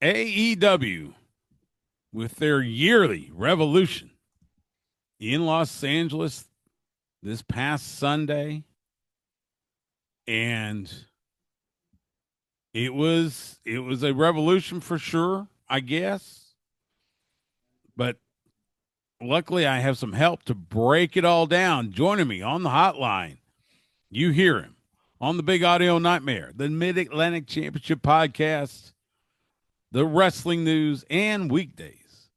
AEW with their yearly Revolution in Los Angeles this past Sunday, and it was a revolution for sure, I guess. But luckily, I have some help to break it all down. Joining me on the hotline, you hear him on the Big Audio Nightmare, the Mid Atlantic Championship Podcast, the Wrestling News, and weekdays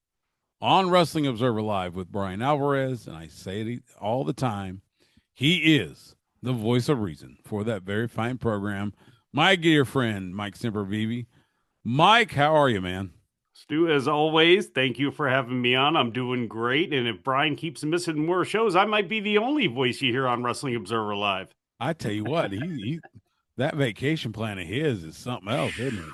on Wrestling Observer Live with Brian Alvarez. And I say it all the time, he is the voice of reason for that very fine program. My dear friend, Mike Sempervive. Mike, how are you, man? Stu, as always, thank you for having me on. I'm doing great. And if Brian keeps missing more shows, I might be the only voice you hear on Wrestling Observer Live. I tell you what, he that vacation plan of his is something else, isn't it?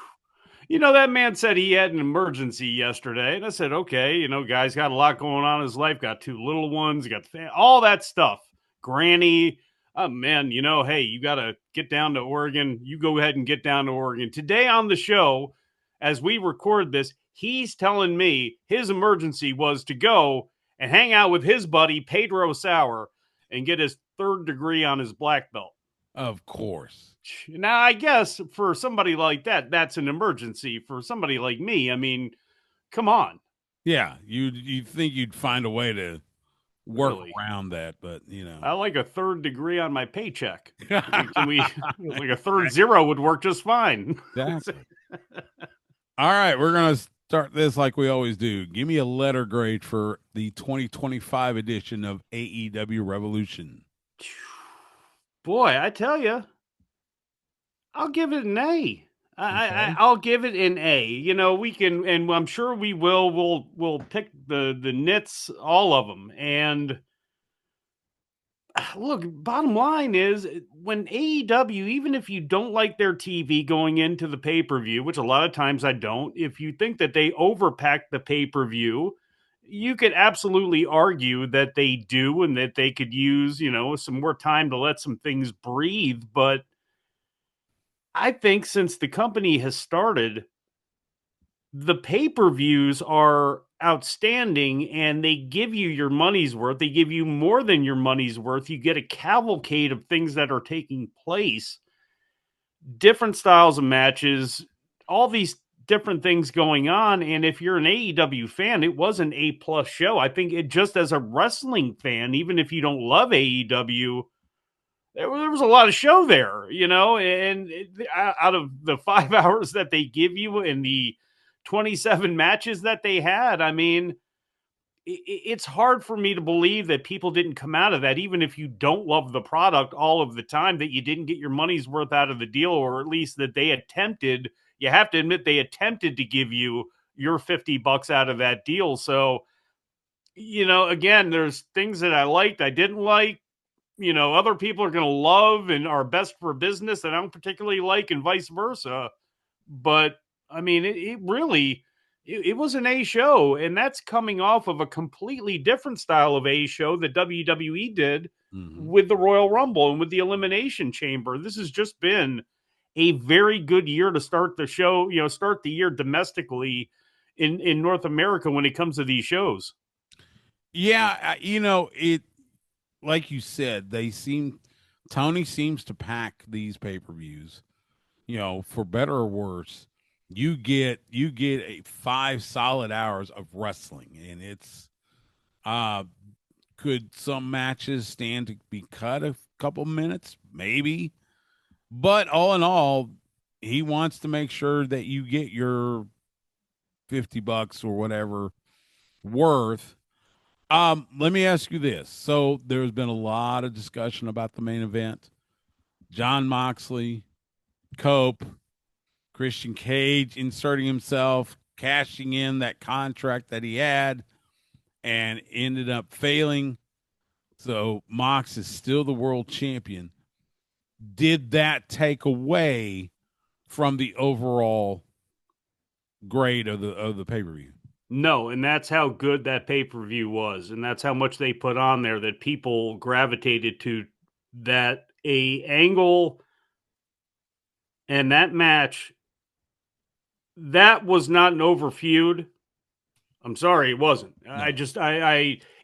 You know, that man said he had an emergency yesterday. And I said, okay, guy's got a lot going on in his life, got two little ones, got all that stuff. Granny. Oh, man, hey, you got to get down to Oregon. You go ahead and get down to Oregon. Today on the show, as we record this, he's telling me his emergency was to go and hang out with his buddy, Pedro Sauer, and get his third degree on his black belt. Of course. Now, I guess for somebody like that, that's an emergency. For somebody like me, I mean, come on. Yeah, you'd think you'd find a way to work Really? around that, but I like a third degree on my paycheck. Can we like a third zero would work just fine. Exactly. All right, we're gonna start this like we always do. Give me a letter grade for the 2025 edition of AEW Revolution. Boy, I tell you, I'll give it an A. I'll give it an A. We can, and I'm sure we will. We'll pick the nits, all of them. And look, bottom line is when AEW, even if you don't like their TV going into the pay per view, which a lot of times I don't, if you think that they overpack the pay per view, you could absolutely argue that they do and that they could use, some more time to let some things breathe. But I think since the company has started, the pay-per-views are outstanding and they give you your money's worth. They give you more than your money's worth. You get a cavalcade of things that are taking place, different styles of matches, all these different things going on. And if you're an AEW fan, it was an A+ show. I think it just as a wrestling fan, even if you don't love AEW, there was a lot of show there, and out of the 5 hours that they give you and the 27 matches that they had, I mean, it's hard for me to believe that people didn't come out of that, even if you don't love the product all of the time, that you didn't get your money's worth out of the deal, or at least that they attempted. You have to admit they attempted to give you your $50 out of that deal. So, again, there's things that I liked, I didn't like. Other people are going to love and are best for business that I don't particularly like, and vice versa. But I mean, it really, it was an A show, and that's coming off of a completely different style of A show that WWE did with the Royal Rumble and with the Elimination Chamber. This has just been a very good year to start the show, start the year domestically in North America when it comes to these shows. Yeah, it, like you said, Tony seems to pack these pay-per-views, for better or worse. You get 5 solid hours of wrestling, and it's could some matches stand to be cut a couple minutes? Maybe. But all in all, he wants to make sure that you get your $50 or whatever worth. Let me ask you this. So there's been a lot of discussion about the main event. Jon Moxley, Cope, Christian Cage inserting himself, cashing in that contract that he had, and ended up failing. So Mox is still the world champion. Did that take away from the overall grade of the pay-per-view? No, and that's how good that pay-per-view was, and that's how much they put on there, that people gravitated to that a angle and that match That was not an over feud. I'm sorry, it wasn't. I No. just,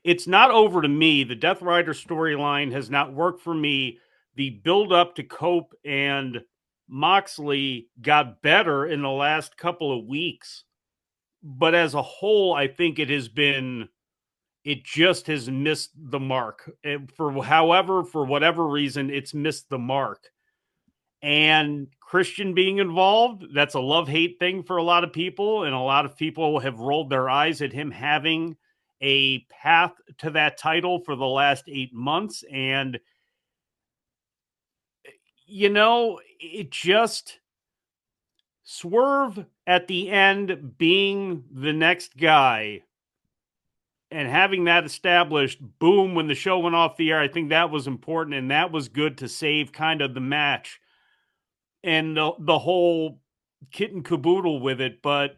it's not over to me. The Death Rider storyline has not worked for me. The build up to Cope and Moxley got better in the last couple of weeks. But as a whole, I think it just has missed the mark. For whatever reason, it's missed the mark. And Christian being involved, that's a love hate thing for a lot of people. And a lot of people have rolled their eyes at him having a path to that title for the last 8 months. And, it just Swerve at the end being the next guy and having that established, boom, when the show went off the air, I think that was important. And that was good to save kind of the match and the whole kit and caboodle with it, but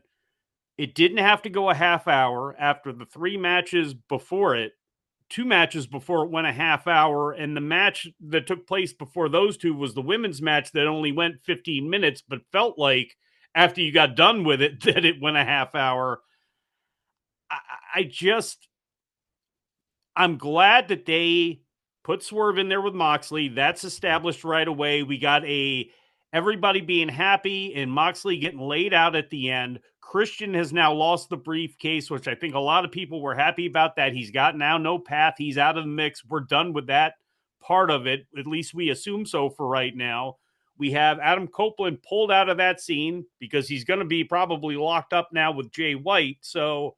it didn't have to go a half hour after the three matches before it, two matches before it went a half hour. And the match that took place before those two was the women's match that only went 15 minutes, but felt like after you got done with it that it went a half hour. I, I just, I'm glad that they put Swerve in there with Moxley. That's established right away. We got everybody being happy and Moxley getting laid out at the end. Christian has now lost the briefcase, which I think a lot of people were happy about that. He's got now no path. He's out of the mix. We're done with that part of it. At least we assume so for right now. We have Adam Copeland pulled out of that scene because he's going to be probably locked up now with Jay White. So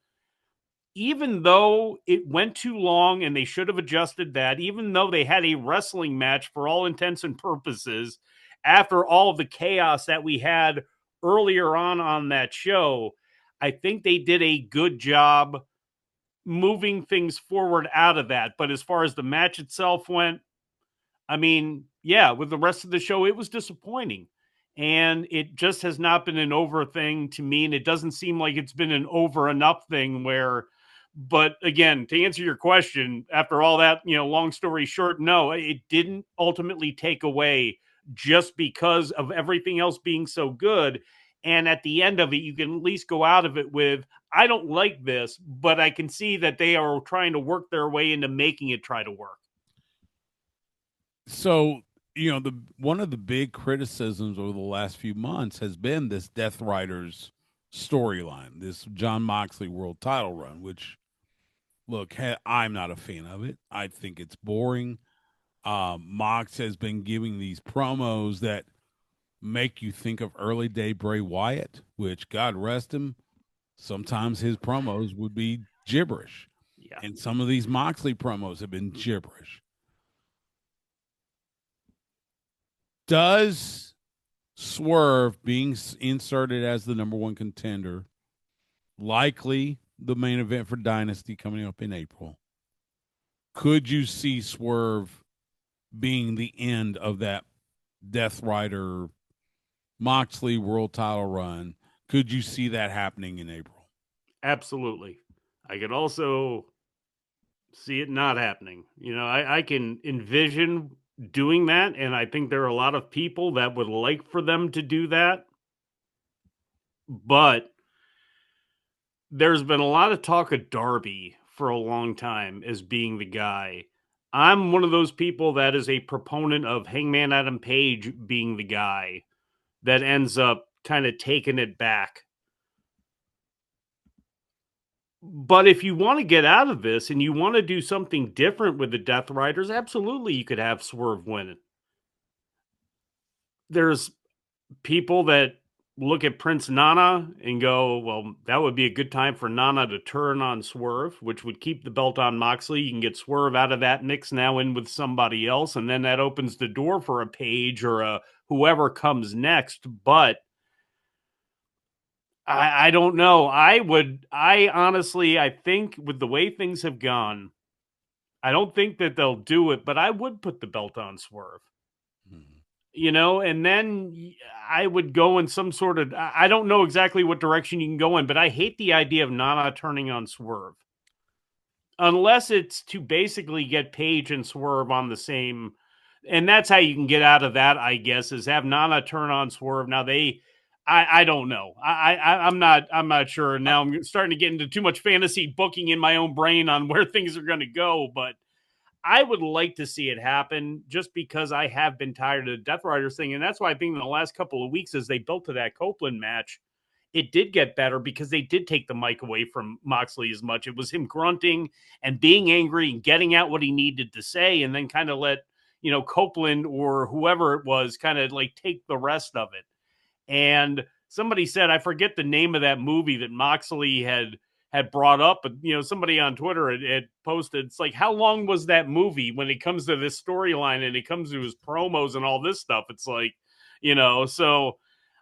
even though it went too long and they should have adjusted that, even though they had a wrestling match for all intents and purposes, after all of the chaos that we had earlier on that show, I think they did a good job moving things forward out of that. But as far as the match itself went, I mean, yeah, with the rest of the show, it was disappointing. And it just has not been an over thing to me. And it doesn't seem like it's been an over enough thing where, but again, to answer your question, after all that, long story short, no, it didn't ultimately take away just because of everything else being so good. And at the end of it, you can at least go out of it with, I don't like this, but I can see that they are trying to work their way into making it try to work. So, the one of the big criticisms over the last few months has been this Death Riders storyline, this John Moxley world title run, which look, I'm not a fan of it. I think it's boring. Mox has been giving these promos that make you think of early day Bray Wyatt, which God rest him, sometimes his promos would be gibberish. Yeah. And some of these Moxley promos have been gibberish. Does Swerve being inserted as the number one contender, likely the main event for Dynasty coming up in April, could you see Swerve being the end of that Death Rider Moxley world title run? Could you see that happening in April? Absolutely. I could also see it not happening. I can envision doing that, and I think there are a lot of people that would like for them to do that. But there's been a lot of talk of Darby for a long time as being the guy. I'm one of those people that is a proponent of Hangman Adam Page being the guy that ends up kind of taking it back. But if you want to get out of this and you want to do something different with the Death Riders, absolutely you could have Swerve win it. There's people that look at Prince Nana and go, well, that would be a good time for Nana to turn on Swerve, which would keep the belt on Moxley. You can get Swerve out of that mix now in with somebody else, and then that opens the door for a Page or a whoever comes next. But I don't know. I honestly, I think with the way things have gone, I don't think that they'll do it, but I would put the belt on Swerve. And then I would go in some sort of, I don't know exactly what direction you can go in, but I hate the idea of Nana turning on Swerve. Unless it's to basically get Page and Swerve on the same, and that's how you can get out of that, I guess, is have Nana turn on Swerve. Now I don't know. I'm not sure. Now I'm starting to get into too much fantasy booking in my own brain on where things are going to go, but I would like to see it happen just because I have been tired of the Death Riders thing. And that's why I think in the last couple of weeks, as they built to that Copeland match, it did get better because they did take the mic away from Moxley as much. It was him grunting and being angry and getting out what he needed to say, and then kind of let, Copeland or whoever it was kind of like take the rest of it. And somebody said, I forget the name of that movie that Moxley had brought up, but somebody on Twitter had posted, it's like, how long was that movie when it comes to this storyline and it comes to his promos and all this stuff? It's like, so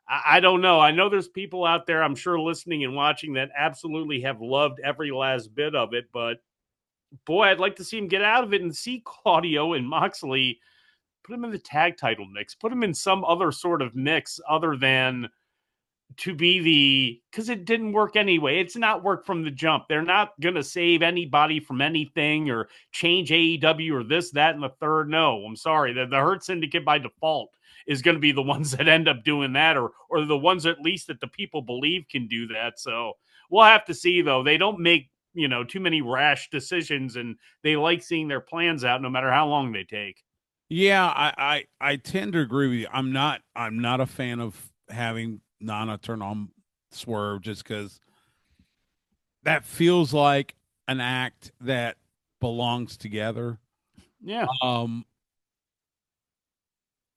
I don't know. I know there's people out there, I'm sure, listening and watching that absolutely have loved every last bit of it, but boy, I'd like to see him get out of it and see Claudio and Moxley, put him in the tag title mix, put him in some other sort of mix other than to be because it didn't work anyway. It's not work from the jump. They're not going to save anybody from anything or change AEW or this, that, and the third. No, I'm sorry. The Hurt Syndicate by default is going to be the ones that end up doing that, or the ones at least that the people believe can do that. So we'll have to see, though. They don't make, too many rash decisions, and they like seeing their plans out no matter how long they take. Yeah, I tend to agree with you. I'm not a fan of having Nana turn on Swerve just because that feels like an act that belongs together. Yeah. Um,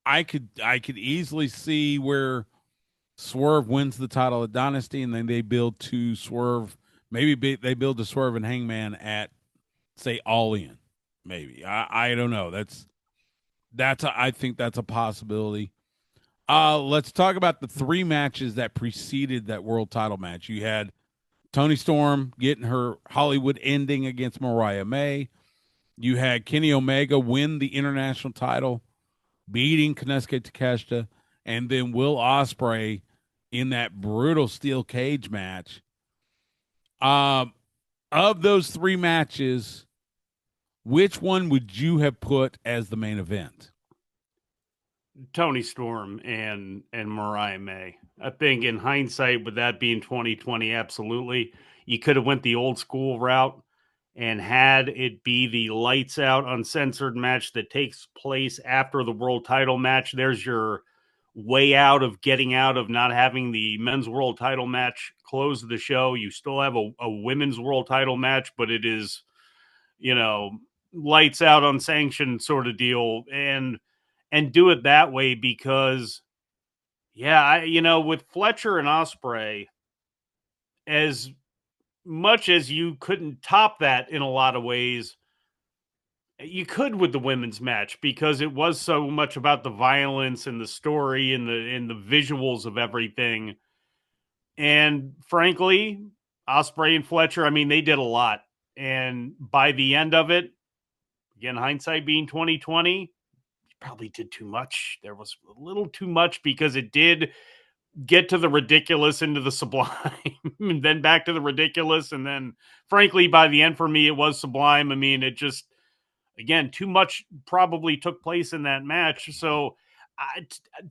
I could easily see where Swerve wins the title of Dynasty, and then they build to Swerve. They build a Swerve and Hangman at say All In. Maybe I don't know. I think that's a possibility. Let's talk about the three matches that preceded that world title match. You had Tony Storm getting her Hollywood ending against Mariah May. You had Kenny Omega win the international title, beating Konosuke Takeshita, and then Will Ospreay in that brutal steel cage match. Um, of those three matches, which one would you have put as the main event? Tony Storm and Mariah May. I think in hindsight, with that being 2020, absolutely, you could have went the old school route and had it be the lights out uncensored match that takes place after the world title match. There's your way out of getting out of not having the men's world title match close the show. You still have a women's world title match, but it is, you know, lights out unsanctioned sort of deal, and do it that way because yeah, with Fletcher and Osprey, as much as you couldn't top that in a lot of ways, you could with the women's match because it was so much about the violence and the story and the visuals of everything. And frankly, Osprey and Fletcher, I mean, they did a lot. And by the end of it, again, hindsight being 2020, probably did too much. There was a little too much because it did get to the ridiculous into the sublime and then back to the ridiculous. And then, frankly, by the end for me, it was sublime. I mean, it just, again, too much probably took place in that match. So,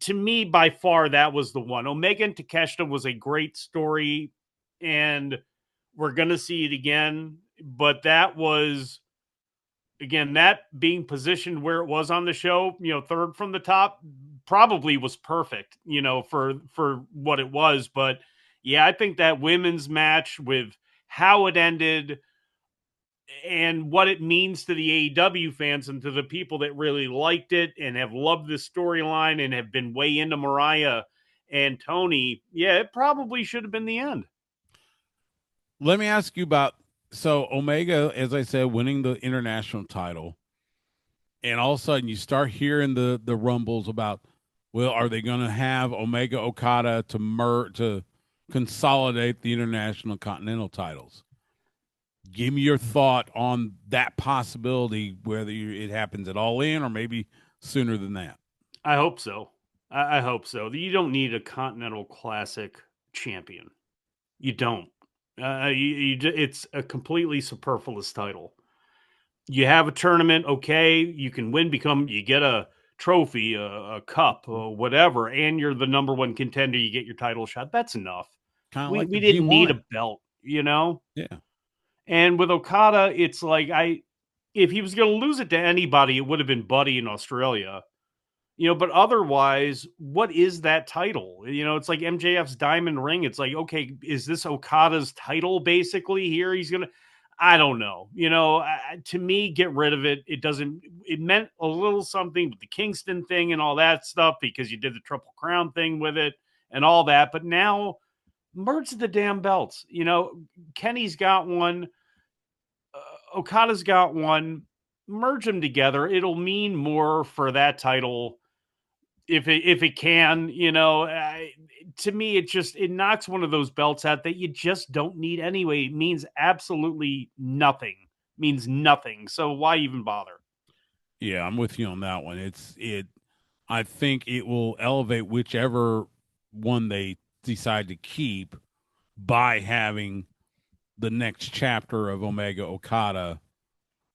to me, by far, that was the one. Omega and Takeshita was a great story, and we're going to see it again. But that was, again, that being positioned where it was on the show, third from the top, probably was perfect, for what it was. But yeah, I think that women's match with how it ended and what it means to the AEW fans and to the people that really liked it and have loved this storyline and have been way into Mariah and Tony, yeah, it probably should have been the end. Let me ask you about Omega, as I said, winning the international title, and all of a sudden you start hearing the rumbles about, well, are they going to have Omega Okada to consolidate the international continental titles? Give me your thought on that possibility, whether it happens at All In or maybe sooner than that. I hope so. I hope so. You don't need a Continental Classic champion. You don't. It's a completely superfluous title. You have a tournament, okay, you can win, you get a trophy, a cup, or whatever, and you're the number one contender, you get your title shot. That's enough. Kind of We like the we didn't need G1. a belt, you know. Yeah. And with Okada, it's like if he was going to lose it to anybody, it would have been Buddy in Australia. But otherwise, what is that title? It's like MJF's diamond ring. It's like, okay, is this Okada's title basically here? He's going to, I don't know. To me, get rid of it. It doesn't, it meant a little something with the Kingston thing and all that stuff because you did the Triple Crown thing with it and all that. But now merge the damn belts. Kenny's got one, Okada's got one. Merge them together. It'll mean more for that title if it can, to me, it knocks one of those belts out that you just don't need anyway. It means absolutely nothing. Means nothing. So why even bother? Yeah, I'm with you on that one. I think it will elevate whichever one they decide to keep by having the next chapter of Omega Okada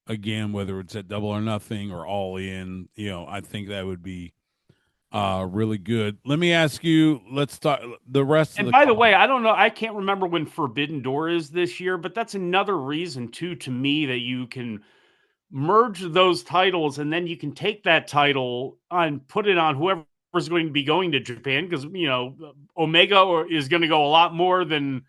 again, whether it's at Double or Nothing or All In. I think that would be really good. Let me ask you. Let's talk the rest of And the by the card. way, I don't know. I can't remember when Forbidden Door is this year, but that's another reason too to me that you can merge those titles and then you can take that title and put it on whoever's going to be going to Japan because Omega is going to go a lot more than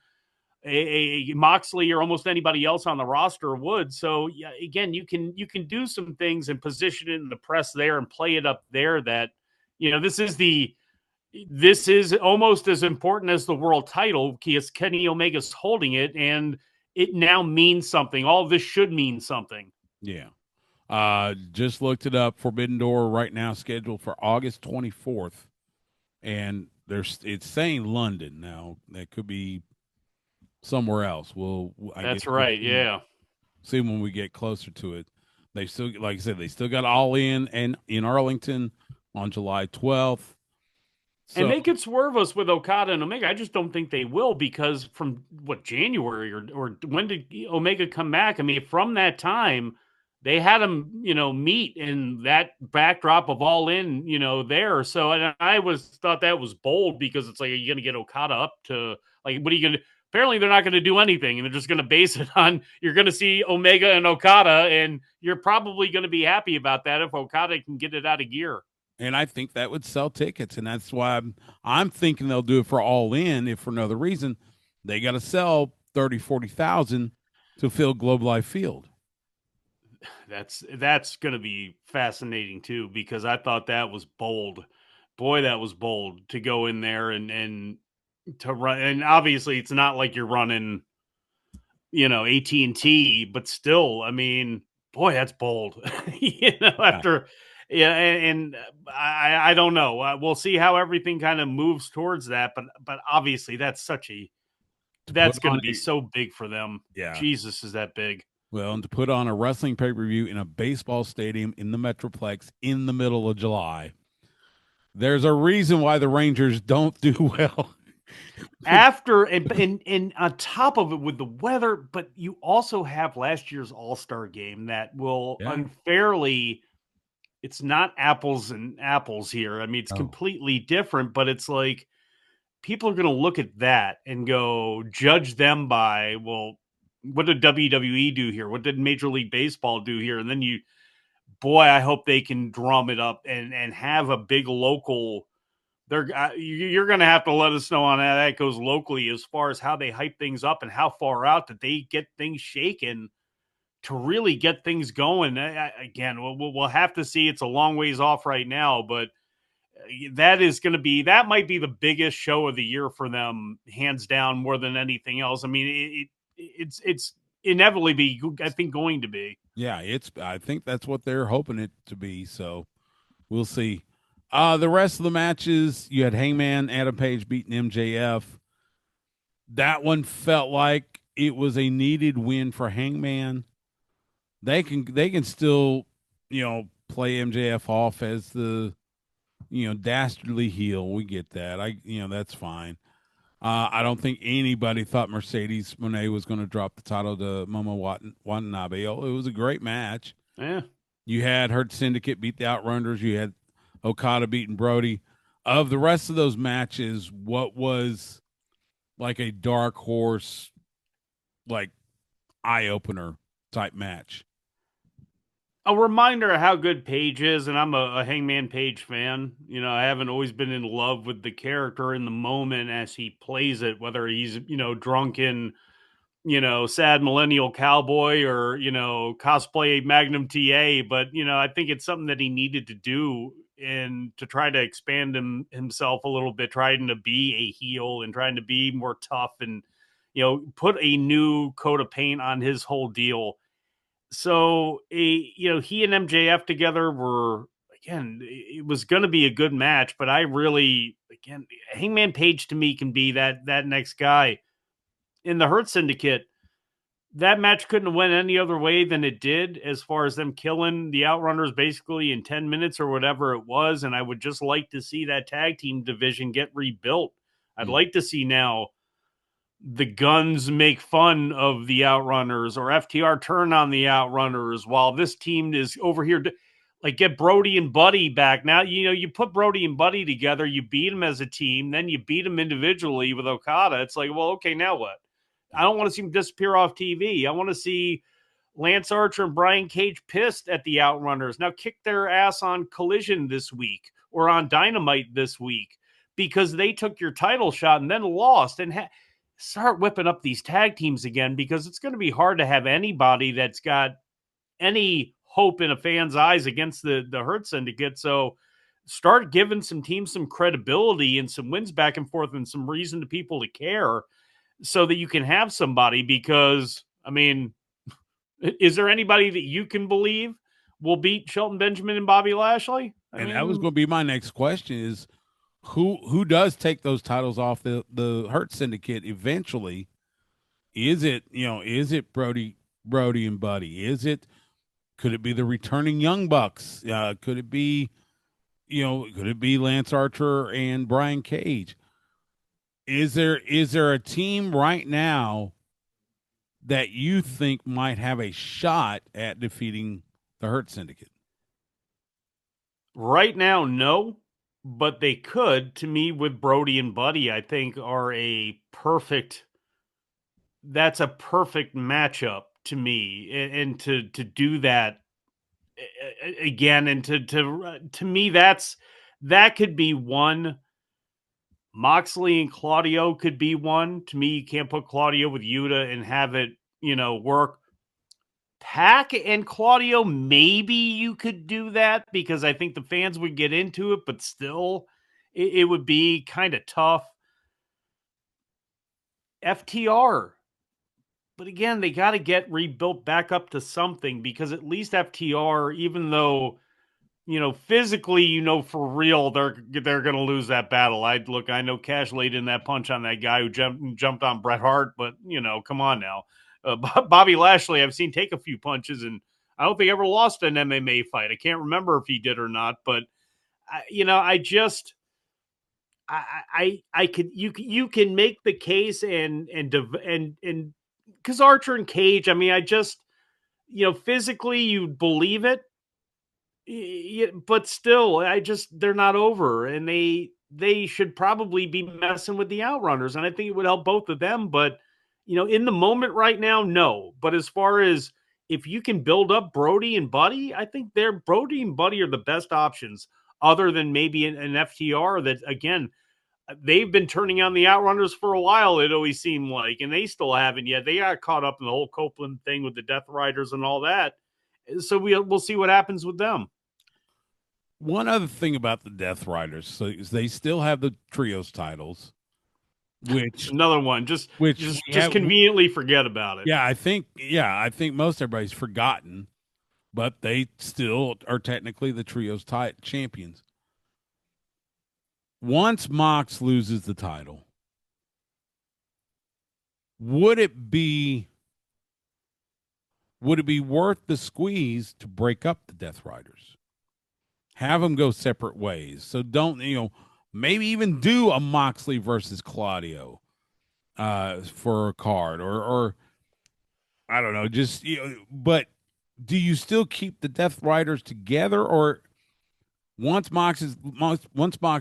a Moxley or almost anybody else on the roster would. So yeah, again, you can do some things and position it in the press there and play it up there that this is almost as important as the world title because Kenny Omega's holding it and it now means something. All of this should mean something. Yeah. Just looked it up. Forbidden Door right now scheduled for August 24th, and it's saying London now. That could be somewhere else. I guess That's we'll right. Yeah. see when we get closer to it. They still, like I said, they still got All In and in Arlington on July 12th. And So they could swerve us with Okada and Omega. I just don't think they will because from January or when did Omega come back? I mean, from that time, they had them, meet in that backdrop of All In, there. So and I thought that was bold because it's like, are you going to get Okada up to like, what are you going to? Apparently, they're not going to do anything, and they're just going to base it on you're going to see Omega and Okada, and you're probably going to be happy about that if Okada can get it out of gear. and I think that would sell tickets, and that's why I'm thinking they'll do it for All In. If for another reason, they got to sell 30,000-40,000 to fill Globe Life Field. That's going to be fascinating too because I thought that was bold. Boy, that was bold to go in there and to run. And obviously, it's not like you're running, AT&T, but still, I mean, boy, that's bold. Yeah. After and I don't know. We'll see how everything kind of moves towards that, but obviously, To put that's going on to be a so big for them. yeah, Jesus, is that big? well, and to put on a wrestling pay per view in a baseball stadium in the Metroplex in the middle of July. There's a reason why the Rangers don't do well. After and on top of it with the weather, but you also have last year's All-Star game that will Yeah. unfairly, it's not apples and apples here. I mean, it's Oh. completely different, but it's like people are going to look at that and go judge them by, well, what did WWE do here? What did Major League Baseball do here? And then boy, I hope they can drum it up and have a big local. You're going to have to let us know on how that goes locally as far as how they hype things up and how far out that they get things shaken to really get things going. Again, we'll have to see. It's a long ways off right now, but that might be the biggest show of the year for them, hands down, more than anything else. I mean, it's inevitably be, I think, going to be. Yeah, I think that's what they're hoping it to be. So we'll see. The rest of the matches, you had Hangman Adam Page beating MJF. That one felt like it was a needed win for Hangman. They can still, play MJF off as the, dastardly heel. We get that. That's fine. I don't think anybody thought Mercedes Moné was going to drop the title to Momo Watanabe. Oh, it was a great match. Yeah. You had Hurt Syndicate beat the Outrunners. You had Okada beating Brody. Of the rest of those matches, what was like a dark horse, like eye opener type match? A reminder of how good Page is, and I'm a Hangman Page fan. I haven't always been in love with the character in the moment as he plays it, whether he's, drunken, sad millennial cowboy or, cosplay Magnum TA. But, I think it's something that he needed to do and to try to expand himself a little bit, trying to be a heel and trying to be more tough and, put a new coat of paint on his whole deal. So, he and MJF together were, again, it was going to be a good match, but I really, again, Hangman Page to me can be that next guy in the Hurt Syndicate. That match couldn't have went any other way than it did, as far as them killing the Outrunners basically in 10 minutes or whatever it was. And I would just like to see that tag team division get rebuilt. I'd Mm. like to see now the Guns make fun of the Outrunners, or FTR turn on the Outrunners while this team is over here. Like, get Brody and Buddy back. Now, you put Brody and Buddy together, you beat them as a team, then you beat them individually with Okada. It's like, well, okay, now what? I don't want to see them disappear off TV. I want to see Lance Archer and Brian Cage pissed at the Outrunners. Now kick their ass on Collision this week or on Dynamite this week because they took your title shot and then lost, and start whipping up these tag teams again, because it's going to be hard to have anybody that's got any hope in a fan's eyes against the Hurt Syndicate. So start giving some teams some credibility and some wins back and forth and some reason to people to care, so that you can have somebody. Because, I mean, is there anybody that you can believe will beat Shelton Benjamin and Bobby Lashley? I And that was mean, going to be my next question: is who does take those titles off the Hurt Syndicate eventually? Is it Brody and Buddy? Could it be the returning Young Bucks? Could it be Lance Archer and Brian Cage? Is there a team right now that you think might have a shot at defeating the Hurt Syndicate? right now, no, but they could. To me, with Brody and Buddy, I think are a perfect. That's a perfect matchup to me, and to do that again, and to me, that could be one. Moxley and Claudio could be one. To me, you can't put Claudio with Yuta and have it, work. Pac and Claudio, maybe you could do that because I think the fans would get into it, but still, it would be kind of tough. FTR, but again, they got to get rebuilt back up to something, because at least FTR, even though, physically, for real, they're going to lose that battle. I know Cash laid in that punch on that guy who jumped on Bret Hart, but come on now. Bobby Lashley, I've seen take a few punches, and I don't think he ever lost an MMA fight. I can't remember if he did or not, but I just I could you can make the case, and because Archer and Cage, I mean, I just, physically you believe it. But still, they're not over, and they should probably be messing with the Outrunners, and I think it would help both of them. But in the moment right now, no. But as far as if you can build up Brody and Buddy, I think they're Brody and Buddy are the best options, other than maybe an FTR that, again, they've been turning on the Outrunners for a while. It always seemed like, and they still haven't yet. They got caught up in the whole Copeland thing with the Death Riders and all that. So we'll see what happens with them. One other thing about the Death Riders, so is they still have the trios titles, which Another one. Just which just we just have. conveniently forget about it. I think most everybody's forgotten, but they still are technically the trios champions. Once Mox loses the title, would it be would it be worth the squeeze to break up the Death Riders? Have them go separate ways. So don't, maybe even do a Moxley versus Claudio for a card, or I don't know, just but do you still keep the Death Riders together, or Once Mox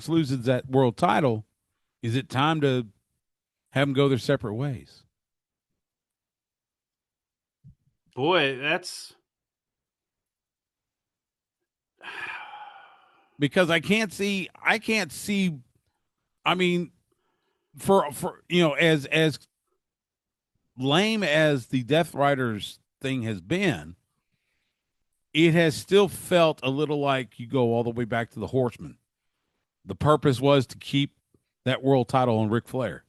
loses that world title, is it time to have them go their separate ways? Boy, that's Because I can't see. I mean, for as lame as the Death Riders thing has been, it has still felt a little like you go all the way back to the Horsemen. The purpose was to keep that world title on Ric Flair.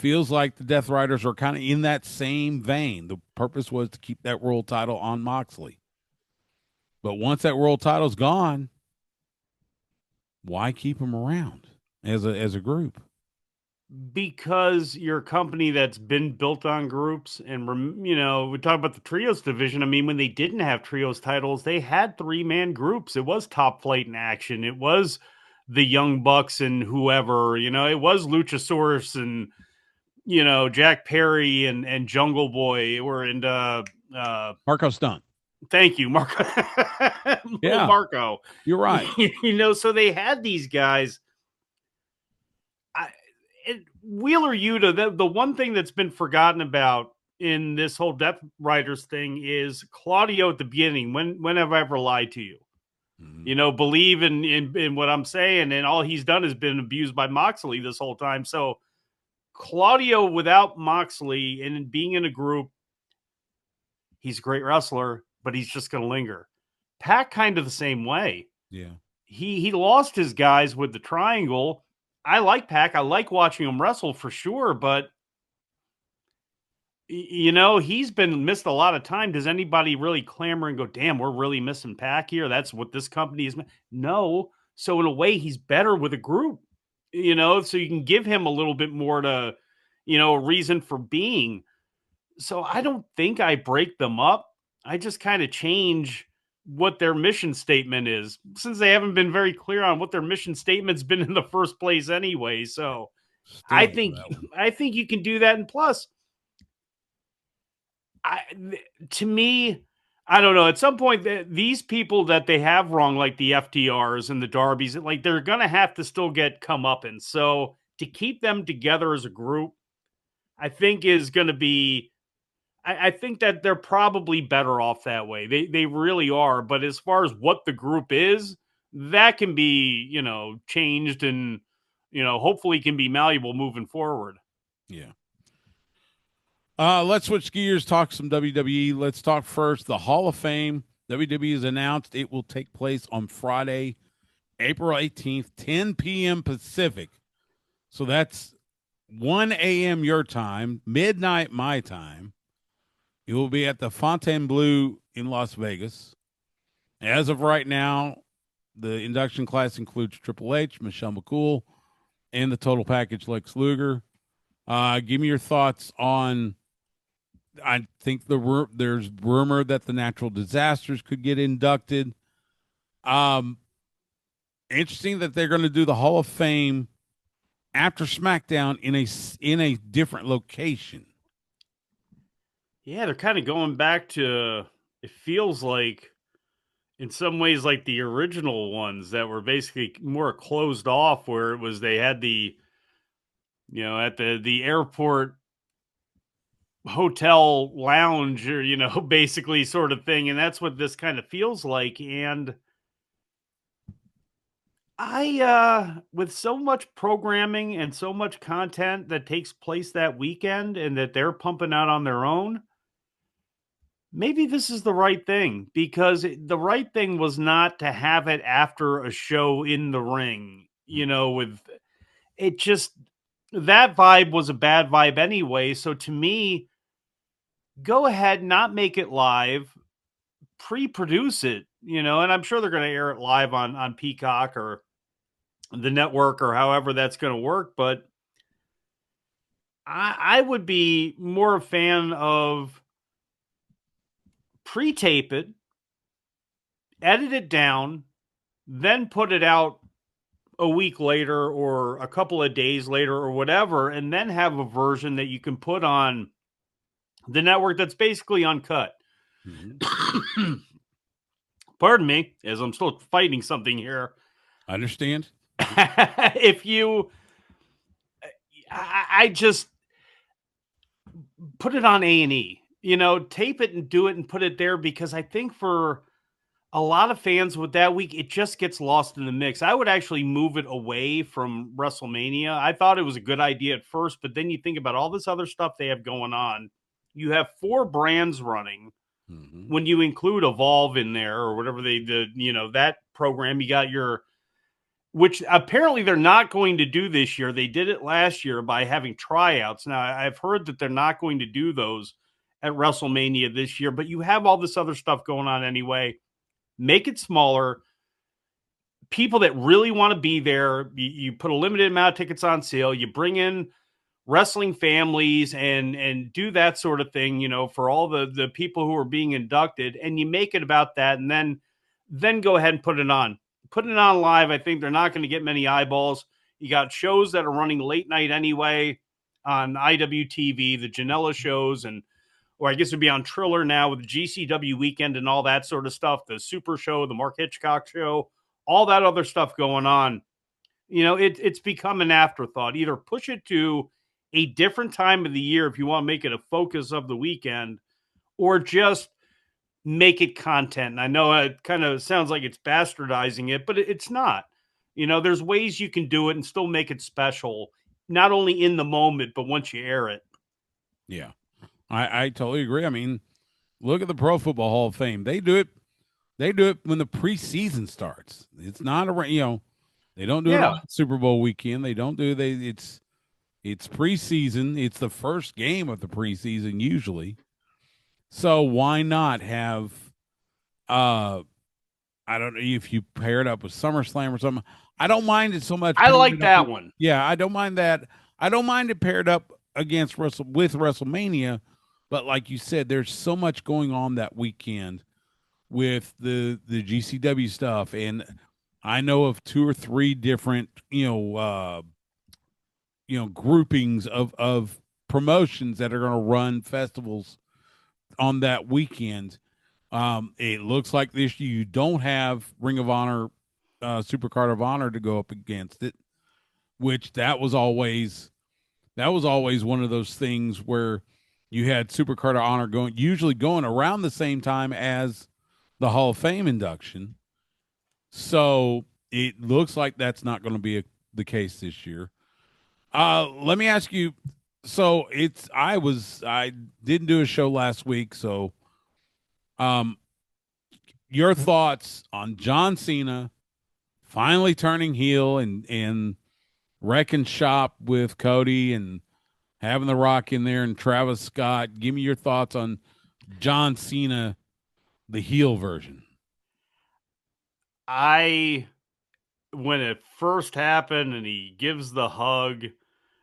Feels like the Death Riders are kind of in that same vein. The purpose was to keep that world title on Moxley. But once that world title's gone, why keep them around as a group? because you're a company that's been built on groups. And, we talk about the trios division. I mean, when they didn't have trios titles, they had 3-man groups. It was Top Flight in Action. It was the Young Bucks and whoever, it was Luchasaurus and, Jack Perry and Jungle Boy were in, Marco Stunt. thank you, Marco. Little Yeah, Marco. you're right. So they had these guys. Wheeler Yuta, the one thing that's been forgotten about in this whole Death Riders thing is Claudio at the beginning. When have I ever lied to you? Mm-hmm. Believe in what I'm saying, and all he's done has been abused by Moxley this whole time. So Claudio without Moxley and being in a group, he's a great wrestler, but he's just going to linger. Pac kind of the same way. Yeah. He lost his guys with the triangle. I like Pac. I like watching him wrestle for sure, but he's been missed a lot of time. Does anybody really clamor and go, damn, we're really missing Pac here? That's what this company is. No. So in a way, he's better with a group, so you can give him a little bit more to, a reason for being. So I don't think I break them up. I just kind of change what their mission statement is, since they haven't been very clear on what their mission statement's been in the first place anyway. So Still I don't know think that one. I think you can do that. And plus, I to me, I don't know. At some point, these people that they have wrong, like the FTRs and the Darbys, like they're gonna have to still get comeuppance. So to keep them together as a group, I think is going to be. I think that they're probably better off that way. They really are. But as far as what the group is, that can be changed and hopefully can be malleable moving forward. Yeah. Let's switch gears, talk some WWE. Let's talk first the Hall of Fame. WWE has announced it will take place on Friday, April 18th, 10 p.m. Pacific. So that's 1 a.m. your time, midnight my time. It will be at the Fontainebleau in Las Vegas. As of right now, the induction class includes Triple H, Michelle McCool, and the total package Lex Luger. Give me your thoughts on. I think there's rumor that the natural disasters could get inducted. Um, Interesting that they're going to do the Hall of Fame after SmackDown in a different location. Yeah, they're kind of going back to. It feels like, in some ways, like the original ones that were basically more closed off, where it was they had the at the airport hotel lounge or basically sort of thing, and that's what this kind of feels like. And I with so much programming and so much content that takes place that weekend and that they're pumping out on their own, maybe this is the right thing, because the right thing was not to have it after a show in the ring, with it just that vibe was a bad vibe anyway. So to me, go ahead, not make it live, pre-produce it, and I'm sure they're going to air it live on Peacock or the network or however that's going to work. But I would be more a fan of pre-tape it, edit it down, then put it out a week later or a couple of days later or whatever, and then have a version that you can put on the network that's basically uncut. Mm-hmm. Pardon me, as I'm still fighting something here. I understand. If you, I just put it on A&E. Tape it and do it and put it there, because I think for a lot of fans with that week, it just gets lost in the mix. I would actually move it away from WrestleMania. I thought it was a good idea at first, but then you think about all this other stuff they have going on. You have 4 brands running. Mm-hmm. When you include Evolve in there or whatever they did, that program, you got which apparently they're not going to do this year. They did it last year by having tryouts. Now, I've heard that they're not going to do those at WrestleMania this year, but you have all this other stuff going on anyway. Make it smaller. People that really want to be there, you put a limited amount of tickets on sale. You bring in wrestling families and do that sort of thing, for all the people who are being inducted, and you make it about that, and then go ahead and put it on. Put it on live. I think they're not going to get many eyeballs. You got shows that are running late night anyway on IWTV, the Janela shows, or I guess it'd be on Triller now with the GCW weekend and all that sort of stuff, the Super Show, the Mark Hitchcock show, all that other stuff going on. It's become an afterthought. Either push it to a different time of the year if you want to make it a focus of the weekend, or just make it content. And I know it kind of sounds like it's bastardizing it, but it's not. There's ways you can do it and still make it special, not only in the moment, but once you air it. Yeah, I totally agree. I mean, look at the Pro Football Hall of Fame. They do it. They do it when the preseason starts. It's not a they don't do it Yeah. on Super Bowl weekend. They don't do they. It's preseason. It's the first game of the preseason usually. So why not have uh I don't know if you pair it up with SummerSlam or something. I don't mind it so much. I Pairing like it up that with, one. yeah, I don't mind that. I don't mind it paired up against with WrestleMania, but like you said, there's so much going on that weekend with the GCW stuff, and I know of 2 or 3 different groupings of promotions that are going to run festivals on that weekend. It looks like this year you don't have Ring of Honor, Supercard of Honor to go up against it, which that was always one of those things where you had Supercard of Honor usually going around the same time as the Hall of Fame induction. So it looks like that's not going to be the case this year. Let me ask you. So I didn't do a show last week, so um, your thoughts on John Cena finally turning heel and wrecking shop with Cody and having The Rock in there and Travis Scott. Give me your thoughts on John Cena, the heel version. I When it first happened and he gives the hug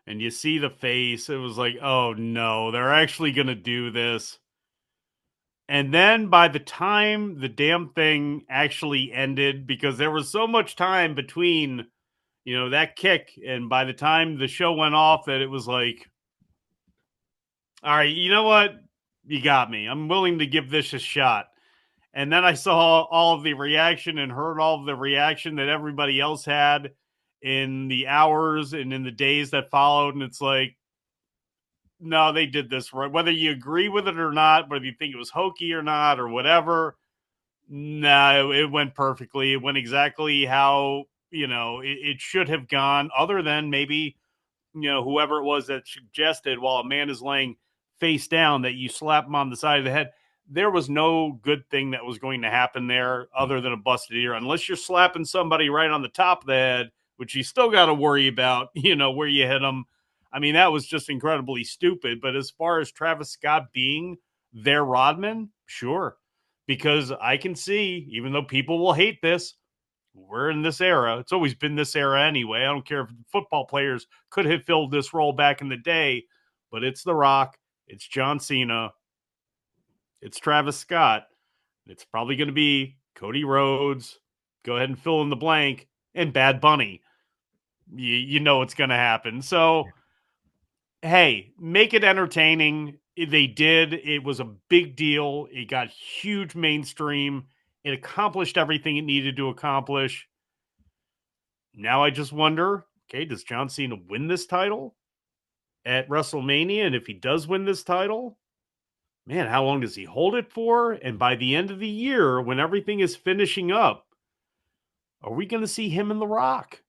and you see the face, it was like, oh no, they're actually going to do this. And then by the time the damn thing actually ended, because there was so much time between, that kick, and by the time the show went off, that it was like, all right, you know what? You got me. I'm willing to give this a shot. And then I saw all of the reaction and heard all of the reaction that everybody else had in the hours and in the days that followed. And it's like, no, they did this right. Whether you agree with it or not, whether you think it was hokey or not, or whatever, no, it went perfectly. It went exactly how, it should have gone, other than maybe, whoever it was that suggested while a man is laying face down that you slap him on the side of the head. There was no good thing that was going to happen there other than a busted ear, unless you're slapping somebody right on the top of the head, which you still got to worry about, where you hit them. I mean, that was just incredibly stupid. But as far as Travis Scott being their Rodman, sure. Because I can see, even though people will hate this, we're in this era. It's always been this era anyway. I don't care if football players could have filled this role back in the day, but it's The Rock, it's John Cena, it's Travis Scott. It's probably going to be Cody Rhodes. Go ahead and fill in the blank, and Bad Bunny. You know it's going to happen. So, hey, make it entertaining. They did. It was a big deal. It got huge mainstream. It accomplished everything it needed to accomplish. Now I just wonder, okay, does John Cena win this title at WrestleMania? And if he does win this title, man, how long does he hold it for? And by the end of the year, when everything is finishing up, are we going to see him in The Rock?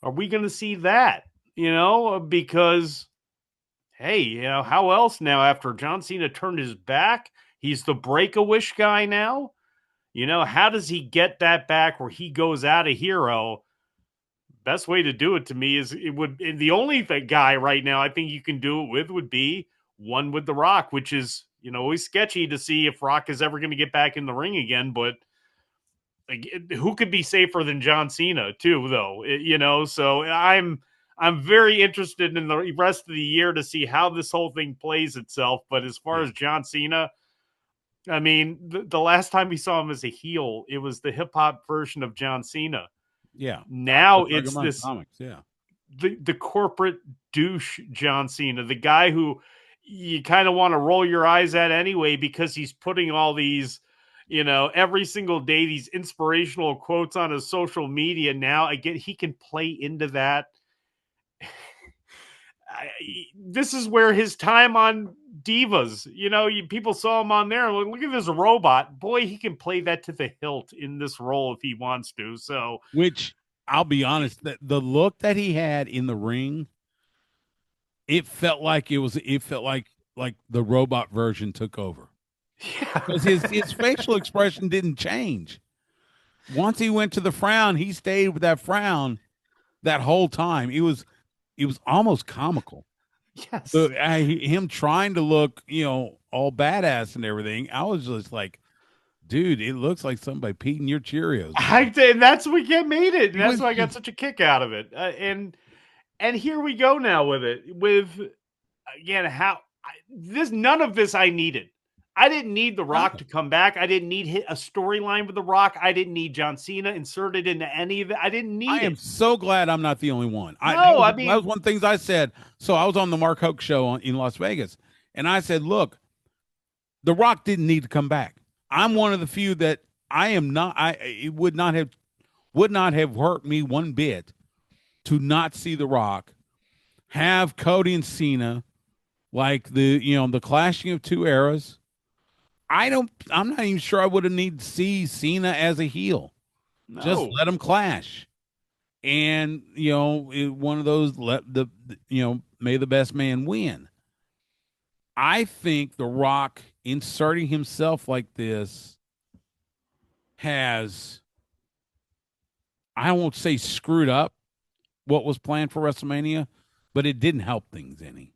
Are we going to see that? Because, hey, how else now after John Cena turned his back? He's the Break-A-Wish guy now. How does he get that back where he goes out a hero? Best way to do it to me is the only guy right now I think you can do it with would be one with The Rock, which is, always sketchy to see if Rock is ever going to get back in the ring again. But who could be safer than John Cena too, though? So I'm very interested in the rest of the year to see how this whole thing plays itself. But as far Yeah. as John Cena, I mean, the last time we saw him as a heel, it was the hip hop version of John Cena. Yeah. Now That's like it's among this comics. Yeah. the corporate douche John Cena, the guy who you kind of want to roll your eyes at anyway because he's putting all these, every single day these inspirational quotes on his social media. Now again, he can play into that. This is where his time on Divas, people saw him on there. Look at this robot. Boy, he can play that to the hilt in this role if he wants to. So, Which I'll be honest, that the look that he had in the ring, it felt like the robot version took over. Because his facial expression didn't change. Once he went to the frown, he stayed with that frown that whole time. It was almost comical. yes. Him trying to look, all badass and everything. I was just like, dude, it looks like somebody peed in your Cheerios, man. And that's what made it. And He that's was why I got such a kick out of it. And here we go now with it. With again, none of this I needed. I didn't need The Rock no. to come back. I didn't need a storyline with The Rock. I didn't need John Cena inserted into any of it. I didn't I need am it. so glad I'm not the only one. I that No, was I that was mean, one of the things I said. So I was on the Mark Hoke show in Las Vegas, and I said, "Look, The Rock didn't need to come back. I'm one of the few that I am not. It would not have hurt me one bit to not see The Rock have Cody and Cena like the clashing of two eras. I'm not even sure I would have needed to see Cena as a heel. Just no. let them clash. And one of those may the best man win. I think The Rock inserting himself like this has, I won't say screwed up what was planned for WrestleMania, but it didn't help things any.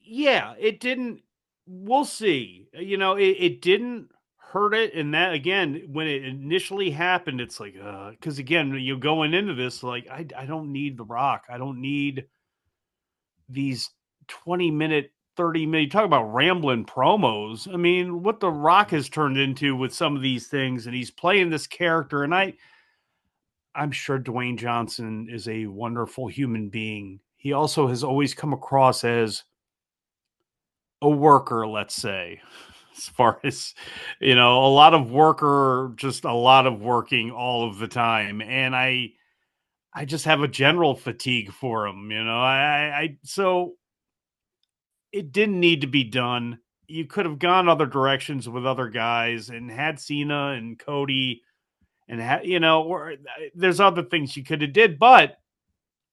Yeah, it didn't. We'll see. It didn't hurt it. And that, again, when it initially happened, it's like, because again, you're going into this, like, I don't need The Rock. I don't need these 20-minute, 30-minute, talk about rambling promos. I mean, what The Rock has turned into with some of these things, and he's playing this character. And I'm sure Dwayne Johnson is a wonderful human being. He also has always come across as a worker, let's say, as far as, a lot of worker, just a lot of working all of the time. And I just have a general fatigue for him, so it didn't need to be done. You could have gone other directions with other guys and had Cena and Cody and or there's other things you could have did, but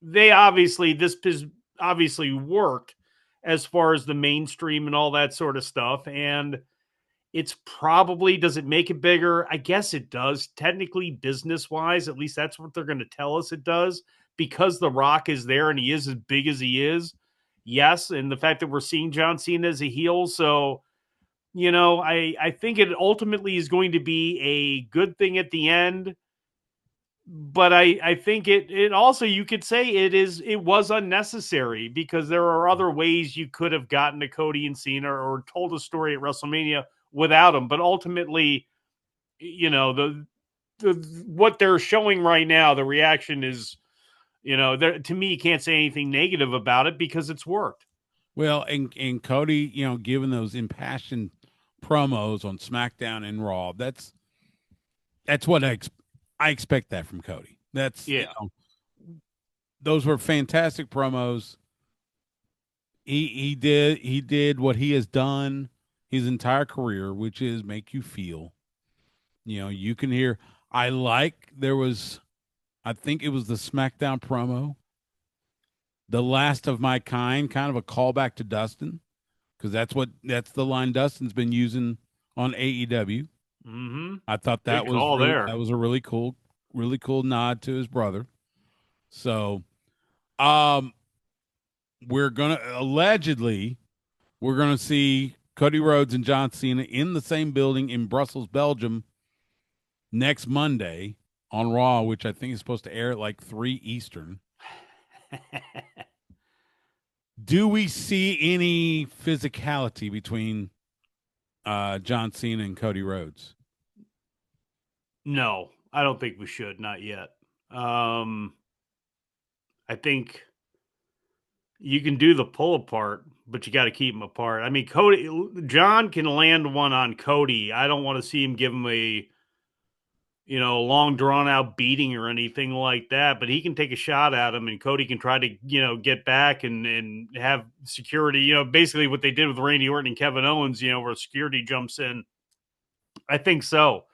this has obviously worked as far as the mainstream and all that sort of stuff. And it's probably, does it make it bigger? I guess it does. Technically, business wise, at least that's what they're going to tell us it does, because The Rock is there and he is as big as he is. Yes. And the fact that we're seeing John Cena as a heel. So, I think it ultimately is going to be a good thing at the end. But I think it also, you could say it was unnecessary because there are other ways you could have gotten to Cody and Cena or told a story at WrestleMania without them. But ultimately, the what they're showing right now, the reaction is, to me, you can't say anything negative about it because it's worked. Well, and Cody, giving those impassioned promos on SmackDown and Raw. That's what I expect that from Cody. That's, Yeah. those were fantastic promos. He did what he has done his entire career, which is make you feel. You can hear. There was, I think it was the SmackDown promo, the last of my kind of a callback to Dustin, because that's the line Dustin's been using on AEW. Mm-hmm. I thought Good call that there. was a really cool nod to his brother. So, um, allegedly we're gonna see Cody Rhodes and John Cena in the same building in Brussels, Belgium, next Monday on Raw, which I think is supposed to air at like 3 Eastern. Do we see any physicality between John Cena and Cody Rhodes? No, I don't think we should. Not yet. Um, I think you can do the pull apart, but you got to keep them apart. I mean, John can land one on Cody. I don't want to see him give him a long drawn out beating or anything like that, but he can take a shot at him, and Cody can try to get back and have security. Basically what they did with Randy Orton and Kevin Owens. Where security jumps in. I think so.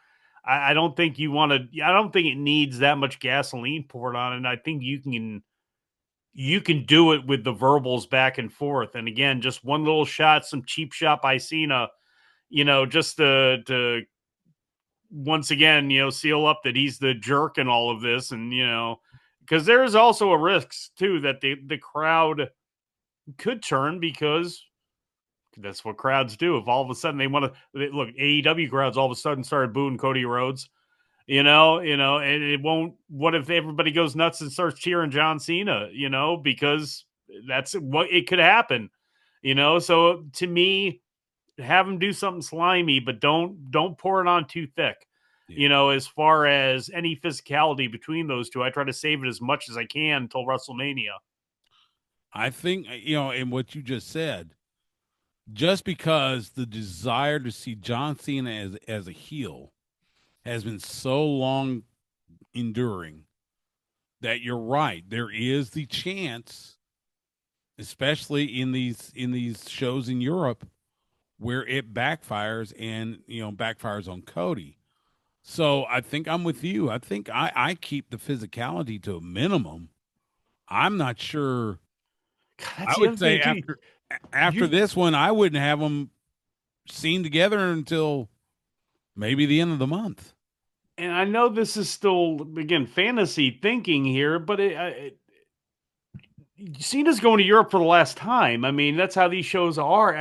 I don't think you want to. I don't think it needs that much gasoline poured on it. And I think you can do it with the verbals back and forth. And again, just one little shot, some cheap shot by Cena, just to once again, seal up that he's the jerk in all of this. And, because there is also a risk too that the crowd could turn, because that's what crowds do. If all of a sudden they want to look, AEW crowds all of a sudden started booing Cody Rhodes, and it won't. What if everybody goes nuts and starts cheering John Cena? Because that's what it could happen. So to me, have him do something slimy, but don't pour it on too thick. Yeah. As far as any physicality between those two, I try to save it as much as I can until WrestleMania. I think, in what you just said, just because the desire to see John Cena as a heel has been so long enduring, that you're right. There is the chance, especially in these shows in Europe, where it backfires, and backfires on Cody. So I think I'm with you. I think I keep the physicality to a minimum. I'm not sure. God, I that's the would other say thing too. after You this one, I wouldn't have them seen together until maybe the end of the month. and I know this is still again fantasy thinking here, but Cena's going to Europe for the last time. I mean, that's how these shows are.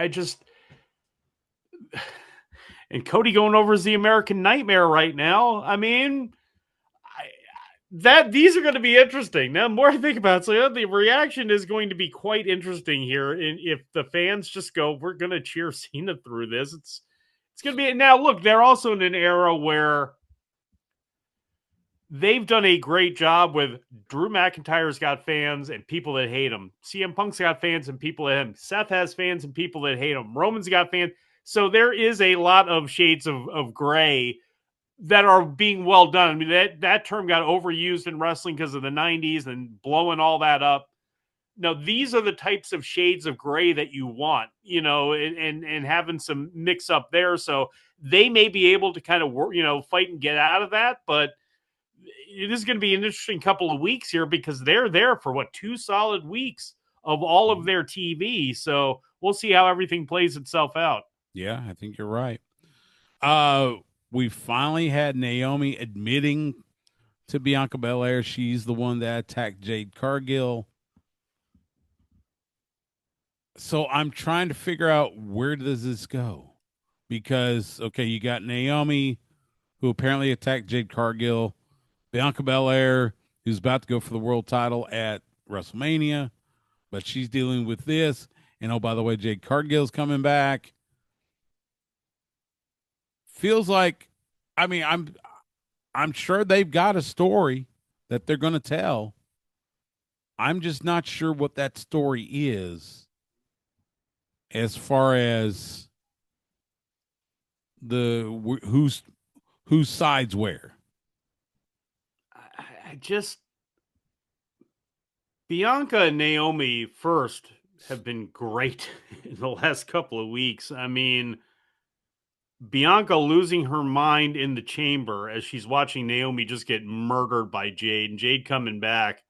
And Cody going over is the American Nightmare right now. I mean, I, that these are going to be interesting. Now, the more I think about it, so the reaction is going to be quite interesting here. And if the fans just go, we're going to cheer Cena through this, it's going to be. Now, look, they're also in an era where they've done a great job with Drew McIntyre's got fans and people that hate him. CM Punk's got fans and people that hate him. Seth has fans and people that hate him. Roman's got fans. So there is a lot of shades of gray that are being well done. I mean, that term got overused in wrestling because of the 90s and blowing all that up. Now, these are the types of shades of gray that you want, and having some mix up there. So they may be able to kind of fight and get out of that, but it is going to be an interesting couple of weeks here, because they're there for 2 solid weeks of all of their TV. So we'll see how everything plays itself out. Yeah, I think you're right. Uh, we finally had Naomi admitting to Bianca Belair she's the one that attacked Jade Cargill. So I'm trying to figure out, where does this go? Because, okay, you got Naomi, who apparently attacked Jade Cargill, Bianca Belair, who's about to go for the world title at WrestleMania, but she's dealing with this. And oh, by the way, Jade Cargill's coming back. Feels like, I mean, I'm sure they've got a story that they're going to tell. I'm just not sure what that story is, as far as whose sides where. I just Bianca and Naomi first have been great in the last couple of weeks. I mean, Bianca losing her mind in the chamber as she's watching Naomi just get murdered by Jade, and Jade coming back.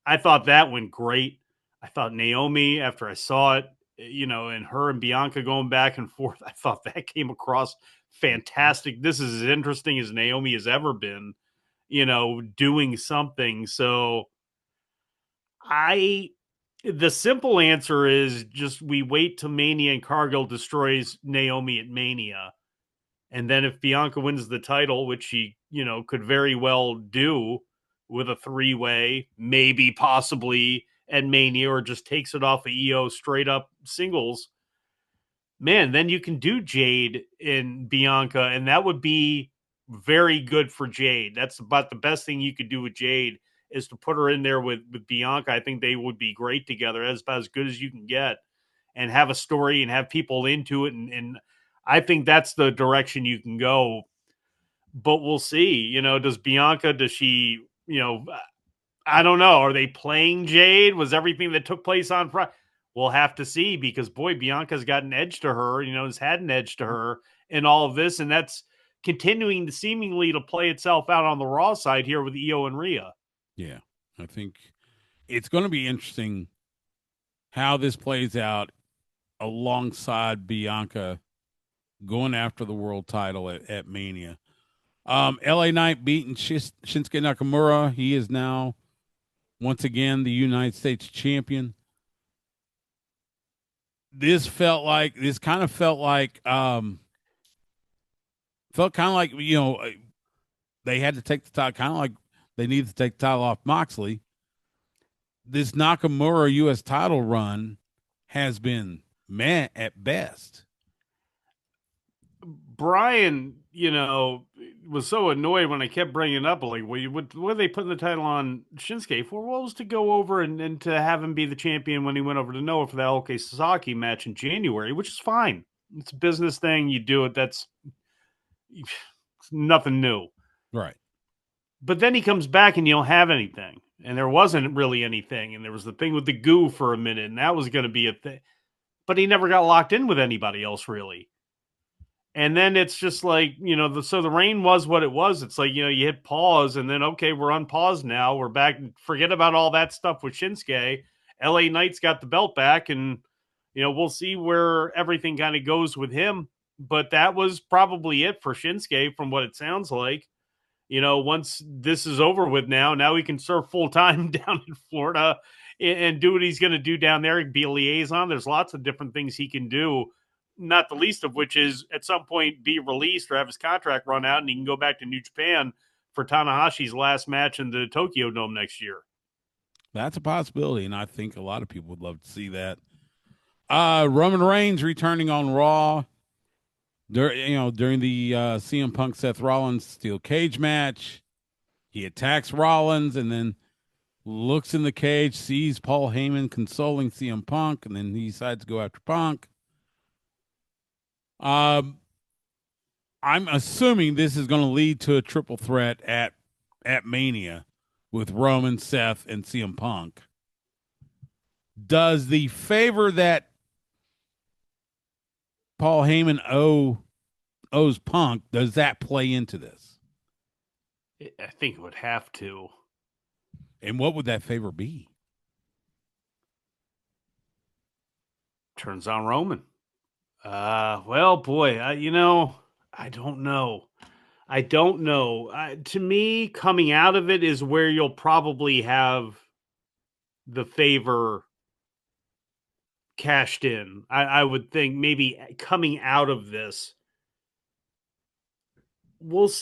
I thought that went great. I thought Naomi, after I saw it, and her and Bianca going back and forth, I thought that came across fantastic. This is as interesting as Naomi has ever been, doing something. So I the simple answer is just we wait till Mania and Cargill destroys Naomi at Mania. And then if Bianca wins the title, which she, could very well do with a three-way, maybe possibly at Mania, or just takes it off of EO straight up singles, man, then you can do Jade and Bianca, and that would be very good for Jade. That's about the best thing you could do with Jade is to put her in there with Bianca. I think they would be great together. That's about as good as you can get, and have a story and have people into it. And I think that's the direction you can go. But we'll see. Does Bianca, does she, I don't know. Are they playing Jade? Was everything that took place on Friday? We'll have to see because, boy, Bianca's got an edge to her, has had an edge to her in all of this. And that's continuing to seemingly to play itself out on the Raw side here with Io and Rhea. Yeah, I think it's going to be interesting how this plays out alongside Bianca going after the world title at Mania. LA Knight beating Shinsuke Nakamura. He is now once again the United States champion. This kind of felt like they had to take the title, kind of like they needed to take the title off Moxley. This Nakamura U.S. title run has been meh at best. Brian, was so annoyed when I kept bringing it up. Like, what are they putting the title on Shinsuke for? Well, it was to go over and to have him be the champion when he went over to Noah for that OK Sasaki match in January, which is fine. It's a business thing. You do it. That's nothing new. Right. But then he comes back and you don't have anything. And there wasn't really anything. And there was the thing with the goo for a minute, and that was going to be a thing. But he never got locked in with anybody else, really. And then it's just like, so the reign was what it was. It's like, you hit pause and then, okay, we're on pause now. We're back. Forget about all that stuff with Shinsuke. LA Knight's got the belt back, and, we'll see where everything kind of goes with him. But that was probably it for Shinsuke from what it sounds like. Once this is over with now he can serve full time down in Florida and do what he's going to do down there and be a liaison. There's lots of different things he can do, not the least of which is at some point be released or have his contract run out and he can go back to New Japan for Tanahashi's last match in the Tokyo Dome next year. That's a possibility, and I think a lot of people would love to see that. Roman Reigns returning on Raw. During the CM Punk Seth Rollins steel cage match, he attacks Rollins and then looks in the cage, sees Paul Heyman consoling CM Punk, and then he decides to go after Punk. I'm assuming this is going to lead to a triple threat at Mania with Roman, Seth, and CM Punk. Does the favor that Paul Heyman owes Punk, does that play into this? I think it would have to. And what would that favor be? Turns on Roman. Well, boy, I don't know. I don't know. To me, coming out of it is where you'll probably have the favor cashed in. I would think maybe coming out of this.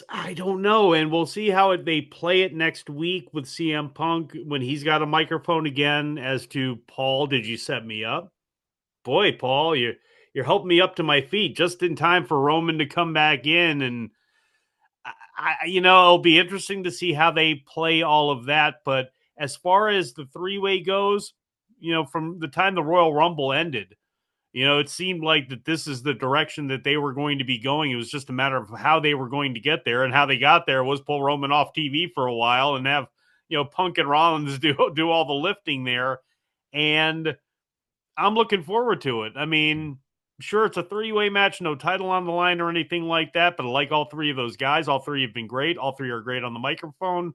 I don't know, and we'll see how they play it next week with CM Punk when he's got a microphone again. As to Paul, did you set me up? Boy, Paul, you're helping me up to my feet just in time for Roman to come back in, and it'll be interesting to see how they play all of that. But as far as the three-way goes, from the time the Royal Rumble ended, It seemed like that this is the direction that they were going to be going. It was just a matter of how they were going to get there, and how they got there was pull Roman off TV for a while and have Punk and Rollins do all the lifting there. And I'm looking forward to it. I mean, sure, it's a three-way match, no title on the line or anything like that, but I like all three of those guys. All three have been great. All three are great on the microphone.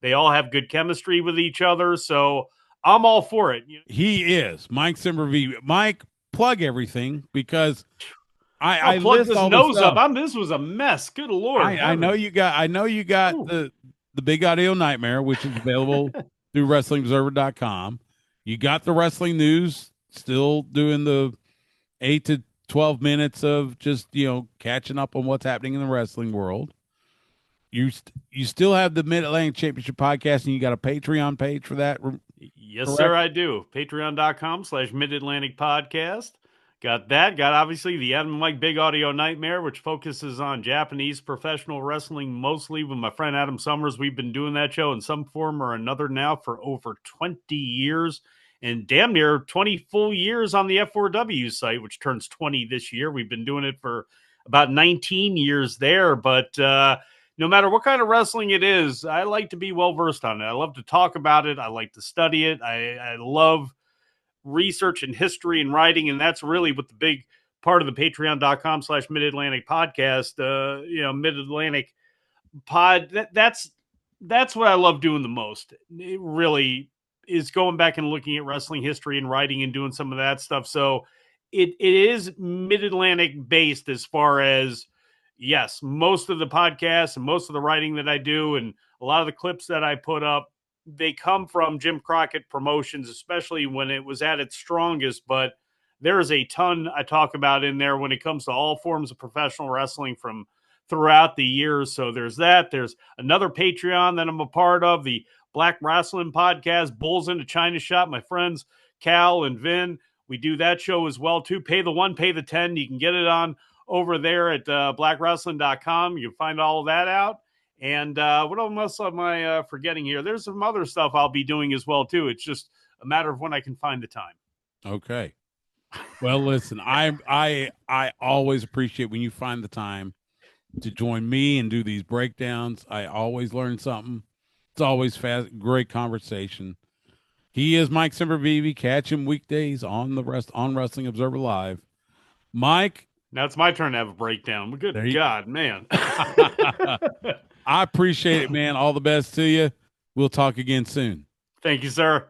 They all have good chemistry with each other, so I'm all for it. He is Mike Sempervive. Mike, plug everything because I'll I plug list this all the nose up. stuff. This was a mess. Good Lord, I know heavens. you got Ooh. the Big Audio Nightmare, which is available through WrestlingObserver.com. You got the wrestling news, still doing the 8 to 12 minutes of just catching up on what's happening in the wrestling world. You still have the Mid Atlantic Championship podcast, and you got a Patreon page for that. Yes, sir, Correct. I do. Patreon.com/Mid-Atlantic Podcast. Got that. Got obviously the Adam and Mike Big Audio Nightmare, which focuses on Japanese professional wrestling, mostly with my friend Adam Summers. We've been doing that show in some form or another now for over 20 years and damn near 20 full years on the F4W site, which turns 20 this year. We've been doing it for about 19 years there, but no matter what kind of wrestling it is, I like to be well versed on it. I love to talk about it. I like to study it. I love research and history and writing, and that's really what the big part of the Patreon.com/Mid-Atlantic podcast, Mid-Atlantic pod. That's what I love doing the most. It really is going back and looking at wrestling history and writing and doing some of that stuff. So it is Mid-Atlantic based as far as, yes, most of the podcasts and most of the writing that I do and a lot of the clips that I put up, they come from Jim Crockett Promotions, especially when it was at its strongest. But there is a ton I talk about in there when it comes to all forms of professional wrestling from throughout the years. So there's that. There's another Patreon that I'm a part of, the Black Wrestling Podcast, Bulls in a China Shop. My friends Cal and Vin, we do that show as well too. Pay the 1, pay the 10. You can get it on over there at blackwrestling.com. You can find all of that out. And what else am I forgetting here? There's some other stuff I'll be doing as well too. It's just a matter of when I can find the time. Okay. Well, listen, I always appreciate when you find the time to join me and do these breakdowns. I always learn something. It's always fast, great conversation. He is Mike Sempervive. Catch him weekdays on Wrestling Observer Live. Mike, now it's my turn to have a breakdown. Good God, man. I appreciate it, man. All the best to you. We'll talk again soon. Thank you, sir.